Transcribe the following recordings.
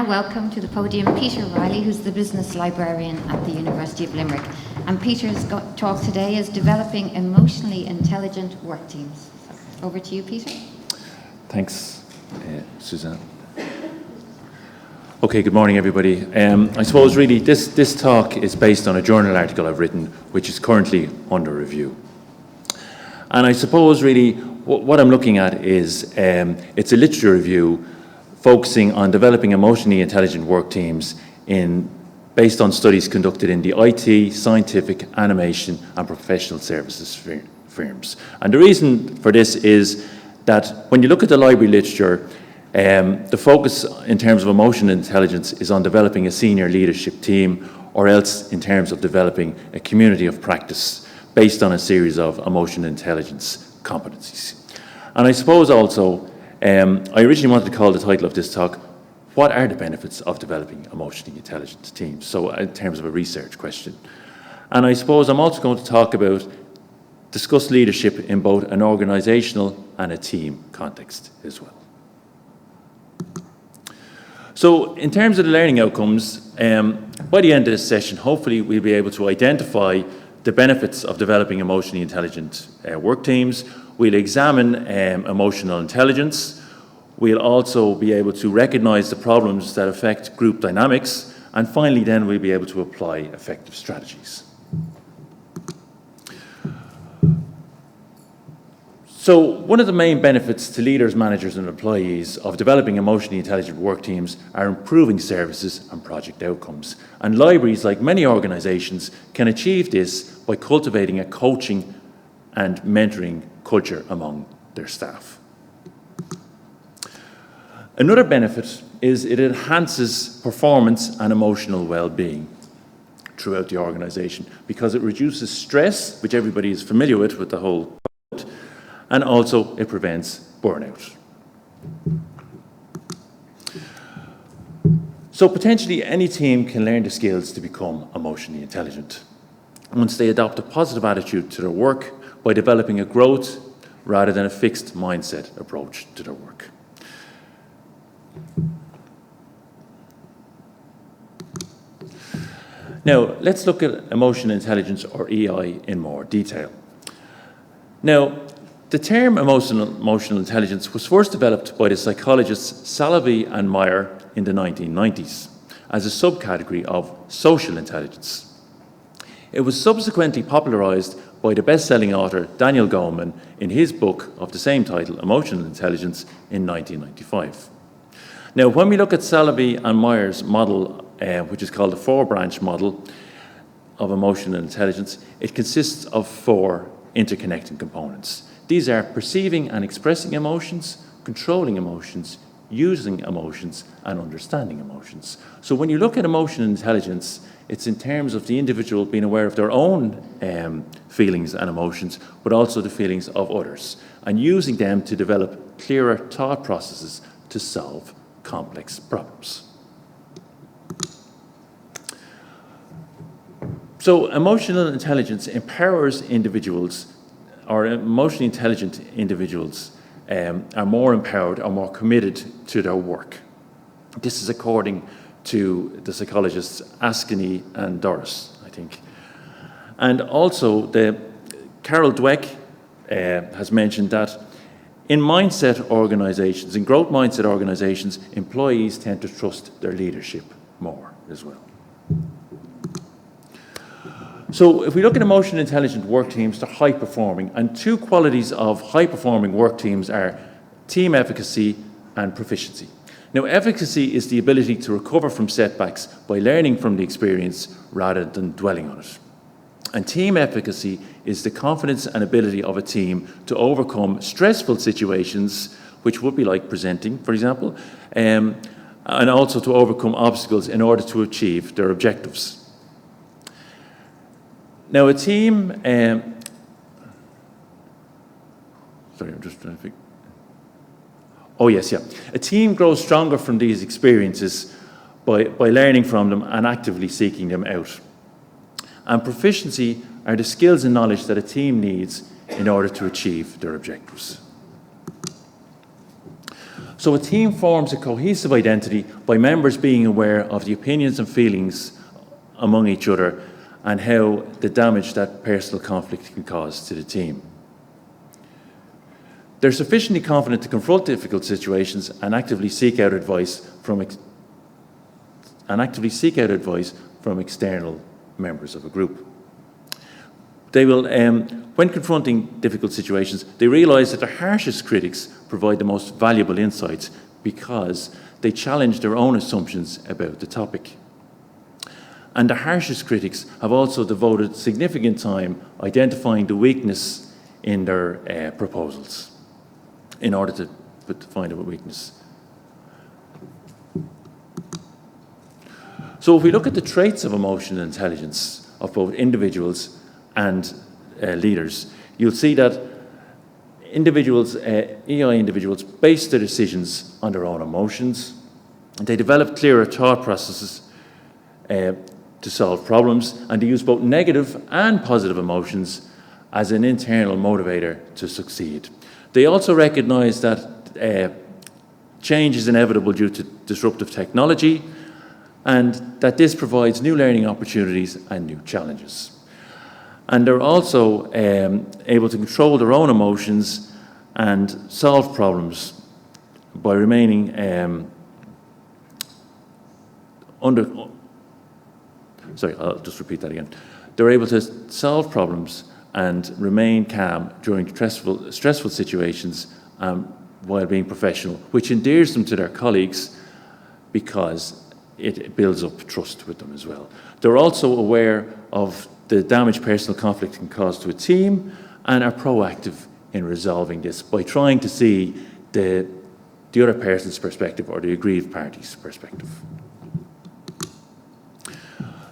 now welcome to the podium Peter Reilly, who's the business librarian at the University of Limerick. And Peter's talk today is developing emotionally intelligent work teams. So, over to you, Peter. Thanks, Suzanne. Okay, good morning, everybody. I suppose really this talk is based on a journal article I've written, which is currently under review. And I suppose really what I'm looking at is it's a literature review focusing on developing emotionally intelligent work teams based on studies conducted in the IT, scientific, animation, and professional services firms. And the reason for this is that when you look at the library literature, the focus in terms of emotional intelligence is on developing a senior leadership team, or else in terms of developing a community of practice based on a series of emotional intelligence competencies. And I suppose also, I originally wanted to call the title of this talk, "What are the benefits of developing emotionally intelligent teams?" So in terms of a research question. And I suppose I'm also going to discuss leadership in both an organisational and a team context as well. So in terms of the learning outcomes, by the end of this session, hopefully we'll be able to identify the benefits of developing emotionally intelligent work teams. We'll examine emotional intelligence. We'll also be able to recognise the problems that affect group dynamics. And finally, then we'll be able to apply effective strategies. So one of the main benefits to leaders, managers and employees of developing emotionally intelligent work teams are improving services and project outcomes. And libraries, like many organisations, can achieve this by cultivating a coaching and mentoring culture among their staff. Another benefit is it enhances performance and emotional well-being throughout the organisation because it reduces stress, which everybody is familiar with the whole, and also it prevents burnout. So potentially any team can learn the skills to become emotionally intelligent once they adopt a positive attitude to their work by developing a growth rather than a fixed mindset approach to their work. Now, let's look at emotional intelligence, or EI, in more detail. Now, the term emotional intelligence was first developed by the psychologists Salovey and Meyer in the 1990s as a subcategory of social intelligence. It was subsequently popularised by the best-selling author Daniel Goleman in his book of the same title, Emotional Intelligence, in 1995. Now, when we look at Salovey and Meyer's model, which is called the four-branch model of emotional intelligence, it consists of four interconnecting components. These are perceiving and expressing emotions, controlling emotions, using emotions, and understanding emotions. So when you look at emotional intelligence, it's in terms of the individual being aware of their own feelings and emotions, but also the feelings of others, and using them to develop clearer thought processes to solve complex problems. So emotional intelligence empowers individuals, or emotionally intelligent individuals are more empowered or more committed to their work. This is according to the psychologists Askeny and Thurs, I think. And also, Carol Dweck has mentioned that in mindset organizations, in growth mindset organizations, employees tend to trust their leadership more as well. So if we look at emotionally intelligent work teams, they're high performing, and two qualities of high performing work teams are team efficacy and proficiency. Now, efficacy is the ability to recover from setbacks by learning from the experience rather than dwelling on it. And team efficacy is the confidence and ability of a team to overcome stressful situations, which would be like presenting, for example, and also to overcome obstacles in order to achieve their objectives. Now, a team, sorry, I'm just trying to think. Oh, yes, yeah. A team grows stronger from these experiences by learning from them and actively seeking them out. And proficiency are the skills and knowledge that a team needs in order to achieve their objectives. So a team forms a cohesive identity by members being aware of the opinions and feelings among each other and how the damage that personal conflict can cause to the team. They're sufficiently confident to confront difficult situations and actively seek out advice from external members of a group. They will, when confronting difficult situations, they realise that their harshest critics provide the most valuable insights because they challenge their own assumptions about the topic. And the harshest critics have also devoted significant time identifying the weakness in their proposals in order to find a weakness. So if we look at the traits of emotional intelligence of both individuals and leaders, you'll see that individuals, EI individuals, base their decisions on their own emotions, and they develop clearer thought processes to solve problems, and they use both negative and positive emotions as an internal motivator to succeed. They also recognise that change is inevitable due to disruptive technology, and that this provides new learning opportunities and new challenges. And they're also able to control their own emotions and solve problems by remaining I'll just repeat that again. They're able to solve problems and remain calm during stressful situations while being professional, which endears them to their colleagues because it builds up trust with them as well. They're also aware of the damage personal conflict can cause to a team and are proactive in resolving this by trying to see the other person's perspective or the aggrieved party's perspective.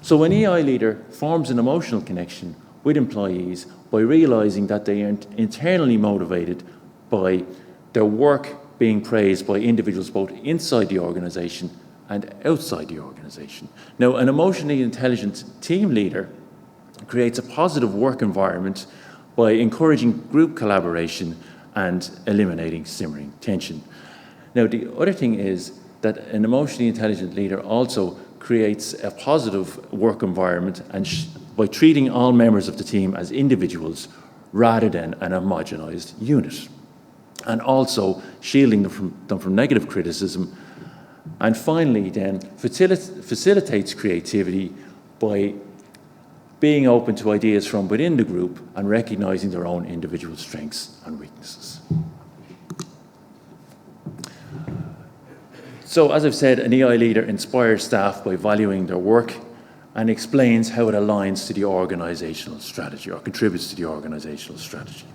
So an EI leader forms an emotional connection with employees by realising that they are internally motivated by their work being praised by individuals both inside the organisation and outside the organisation. Now, an emotionally intelligent team leader creates a positive work environment by encouraging group collaboration and eliminating simmering tension. Now, the other thing is that an emotionally intelligent leader also creates a positive work environment and by treating all members of the team as individuals rather than an homogenised unit, and also shielding them from negative criticism. And finally, then, facilitates creativity by being open to ideas from within the group and recognising their own individual strengths and weaknesses. So, as I've said, an EI leader inspires staff by valuing their work and explains how it aligns to the organisational strategy or contributes to the organisational strategy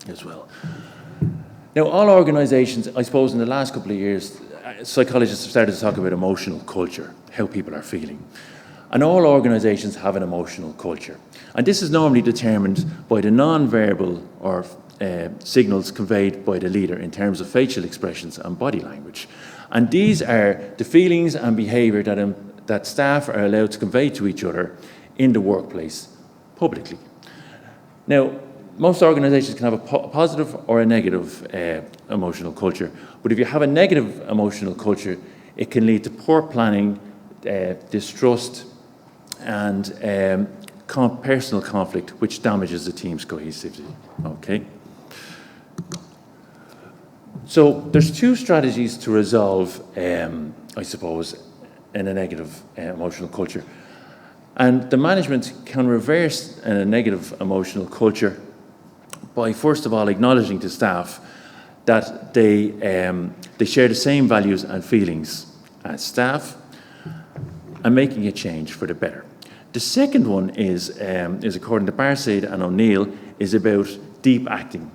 as well. Now, all organisations, I suppose in the last couple of years, psychologists have started to talk about emotional culture, how people are feeling. And all organisations have an emotional culture. And this is normally determined by the non-verbal or signals conveyed by the leader in terms of facial expressions and body language. And these are the feelings and behaviour that staff are allowed to convey to each other in the workplace publicly. Now, most organisations can have a positive or a negative emotional culture, but if you have a negative emotional culture, it can lead to poor planning, distrust, and personal conflict, which damages the team's cohesivity. Okay. So there's two strategies to resolve, I suppose, in a negative emotional culture. And the management can reverse a negative emotional culture by, first of all, acknowledging to staff that they share the same values and feelings as staff and making a change for the better. The second one is according to Barsade and O'Neill, is about deep acting,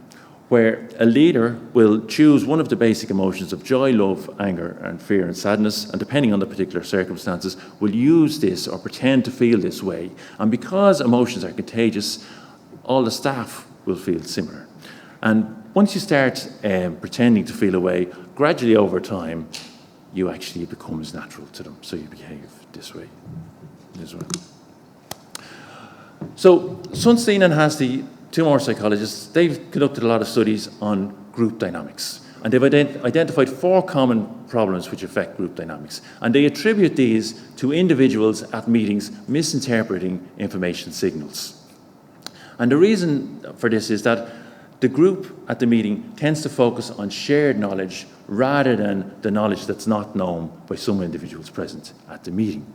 where a leader will choose one of the basic emotions of joy, love, anger, and fear and sadness, and depending on the particular circumstances, will use this or pretend to feel this way. And because emotions are contagious, all the staff will feel similar. And once you start pretending to feel a way, gradually over time, it becomes natural to them. So you behave this way as well. So Sunstein and Hastie, two more psychologists, they've conducted a lot of studies on group dynamics. and they've identified 4 common problems which affect group dynamics. And they attribute these to individuals at meetings misinterpreting information signals. And the reason for this is that the group at the meeting tends to focus on shared knowledge rather than the knowledge that's not known by some individuals present at the meeting.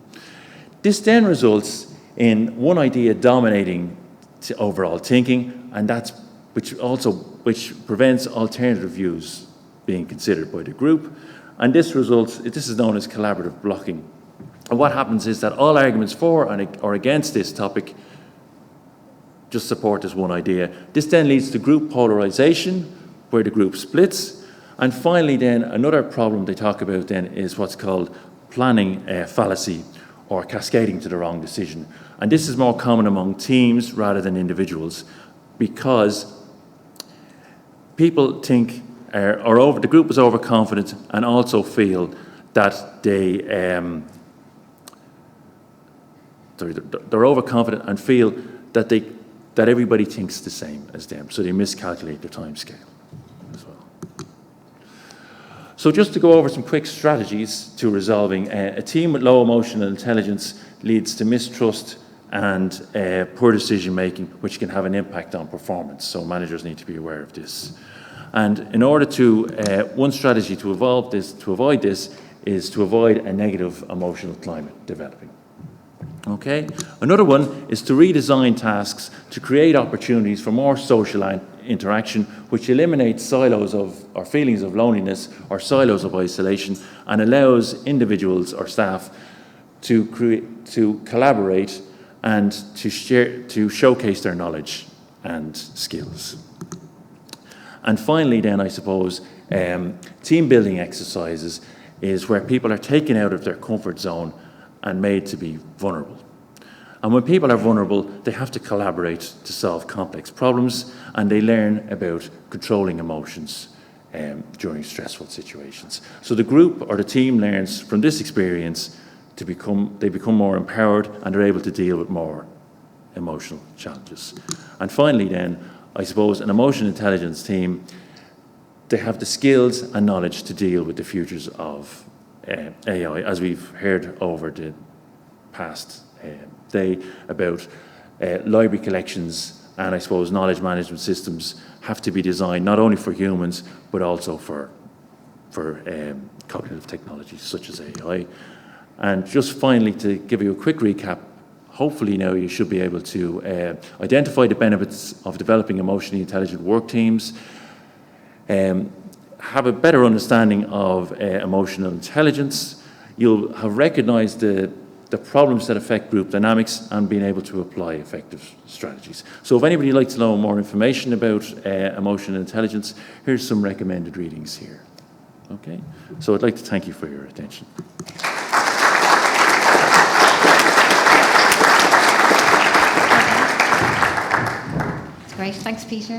This then results in one idea dominating overall thinking, and that's which prevents alternative views being considered by the group. And this is known as collaborative blocking. And what happens is that all arguments for or against this topic just support this one idea. This then leads to group polarization, where the group splits. And finally then, another problem they talk about then is what's called planning fallacy, or cascading to the wrong decision. And this is more common among teams rather than individuals, because people think, the group is overconfident and also feel that they're overconfident and feel that everybody thinks the same as them, so they miscalculate their time scale as well. So just to go over some quick strategies to resolving, a team with low emotional intelligence leads to mistrust and poor decision making, which can have an impact on performance. So managers need to be aware of this. And in order to, one strategy to avoid this is to avoid a negative emotional climate developing. Okay. Another one is to redesign tasks to create opportunities for more social interaction, which eliminates silos or feelings of loneliness or silos of isolation, and allows individuals or staff to collaborate and to showcase their knowledge and skills. And finally then, I suppose, team building exercises is where people are taken out of their comfort zone and made to be vulnerable. And when people are vulnerable, they have to collaborate to solve complex problems, and they learn about controlling emotions during stressful situations. So the group or the team learns from this experience they become more empowered, and they're able to deal with more emotional challenges. And finally then, I suppose an emotional intelligence team, they have the skills and knowledge to deal with the futures of AI, as we've heard over the past day about library collections, and I suppose knowledge management systems have to be designed not only for humans, but also for cognitive technologies such as AI. And just finally, to give you a quick recap, hopefully now you should be able to identify the benefits of developing emotionally intelligent work teams, have a better understanding of emotional intelligence. You'll have recognized the problems that affect group dynamics and being able to apply effective strategies. So if anybody would like to know more information about emotional intelligence, here's some recommended readings here. Okay, so I'd like to thank you for your attention. Great, thanks, Peter.